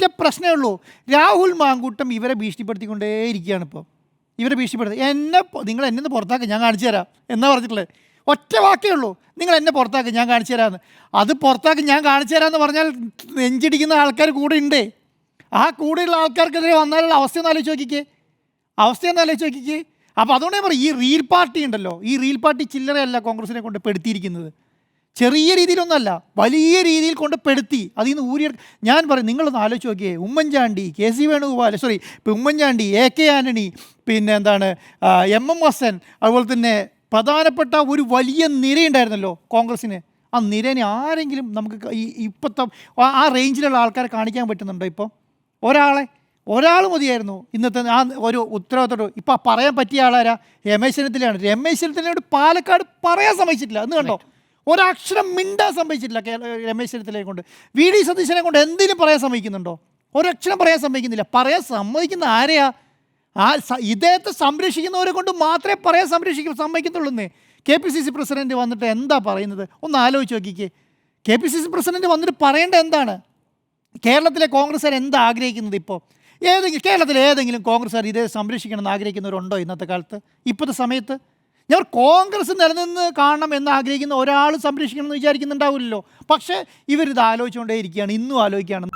ഒറ്റ പ്രശ്നമേ ഉള്ളൂ. രാഹുൽ മാങ്കൂട്ടം ഇവരെ ഭീഷണിപ്പെടുത്തിക്കൊണ്ടേയിരിക്കുകയാണ് ഇപ്പോൾ. ഇവരെ ഭീഷണിപ്പെടുത്തി നിങ്ങൾ എന്നെ ഒന്ന് പുറത്താക്കി ഞാൻ കാണിച്ചു തരാം എന്നാ പറഞ്ഞിട്ടുള്ളത്. ഒറ്റ വാക്കേ ഉള്ളൂ, നിങ്ങൾ എന്നെ പുറത്താക്കി ഞാൻ കാണിച്ചു തരാമെന്ന്. അത് പുറത്താക്കി ഞാൻ കാണിച്ചു തരാമെന്ന് പറഞ്ഞാൽ നെഞ്ചിടിക്കുന്ന ആൾക്കാർ കൂടെ ഉണ്ട്. ആ കൂടെയുള്ള ആൾക്കാർക്കെതിരെ വന്നാലുള്ള അവസ്ഥയൊന്നും ആലോചിച്ച് നോക്കിക്കേ. അപ്പോൾ അതുകൊണ്ട് ഞാൻ പറയും, ഈ റീൽ പാർട്ടി ഉണ്ടല്ലോ, ഈ റീൽ പാർട്ടി ചില്ലറയല്ല കോൺഗ്രസിനെ കൊണ്ട് പെടുത്തിയിരിക്കുന്നത്. ചെറിയ രീതിയിലൊന്നുമല്ല, വലിയ രീതിയിൽ കൊണ്ട് പെടുത്തി. അതിൽ നിന്ന് ഞാൻ പറയും, നിങ്ങളൊന്ന് ആലോചിച്ച് നോക്കിയേ. ഉമ്മൻചാണ്ടി, KC വേണുഗോപാൽ, ഉമ്മൻചാണ്ടി, AK ആൻ്റണി, പിന്നെ MM ഹസൻ, അതുപോലെ തന്നെ പ്രധാനപ്പെട്ട ഒരു വലിയ നിരയുണ്ടായിരുന്നല്ലോ കോൺഗ്രസ്സിന്. ആ നിരനെ ആരെങ്കിലും നമുക്ക് ഇപ്പോഴത്തെ ആ റേഞ്ചിലുള്ള ആൾക്കാരെ കാണിക്കാൻ പറ്റുന്നുണ്ടോ? ഇപ്പോൾ ഒരാൾ മതിയായിരുന്നു ഇന്നത്തെ ആ ഒരു ഉത്തരവാദിത്തം. ഇപ്പം പറയാൻ പറ്റിയ ആളാരാ? രമേശ് ചെന്നിത്തലയോട് പാലക്കാട് പറയാൻ സമ്മതിച്ചിട്ടില്ല. എന്ന് കണ്ടോ, ഒരക്ഷരം മിണ്ടാൻ സമ്മതിച്ചിട്ടില്ല രമേശ് ചെന്നിത്തലയെ കൊണ്ട്. VD സതീശനെ കൊണ്ട് എന്തെങ്കിലും പറയാൻ സമ്മതിക്കുന്നുണ്ടോ? ഒരക്ഷരം പറയാൻ സമ്മതിക്കുന്നില്ല. പറയാൻ സമ്മതിക്കുന്ന ആരെയാ? ഇദ്ദേഹത്തെ സംരക്ഷിക്കുന്നവരെ കൊണ്ട് മാത്രമേ പറയാൻ സമ്മതിക്കത്തുള്ളൂ. KPCC പ്രസിഡൻറ്റ് വന്നിട്ട് എന്താ പറയുന്നത്? ഒന്ന് ആലോചിച്ച് നോക്കിക്കേ. KPCC പ്രസിഡൻറ്റ് വന്നിട്ട് പറയേണ്ട എന്താണ്? കേരളത്തിലെ കോൺഗ്രസ്സുകാർ എന്താ ആഗ്രഹിക്കുന്നത്? ഇപ്പോൾ കേരളത്തിലെ ഏതെങ്കിലും കോൺഗ്രസ്സുകാർ ഇതേ സംരക്ഷിക്കണമെന്ന് ആഗ്രഹിക്കുന്നവരുണ്ടോ ഇന്നത്തെ കാലത്ത്? ഇപ്പോഴത്തെ സമയത്ത് ഞാൻ കോൺഗ്രസ് നിലനിന്ന് കാണണം എന്ന് ആഗ്രഹിക്കുന്ന ഒരാൾ സംരക്ഷിക്കണമെന്ന് വിചാരിക്കുന്നുണ്ടാവില്ലല്ലോ. പക്ഷേ ഇവരിത് ആലോചിച്ചുകൊണ്ടേ ഇരിക്കുകയാണ്, ഇന്നും ആലോചിക്കുകയാണ്.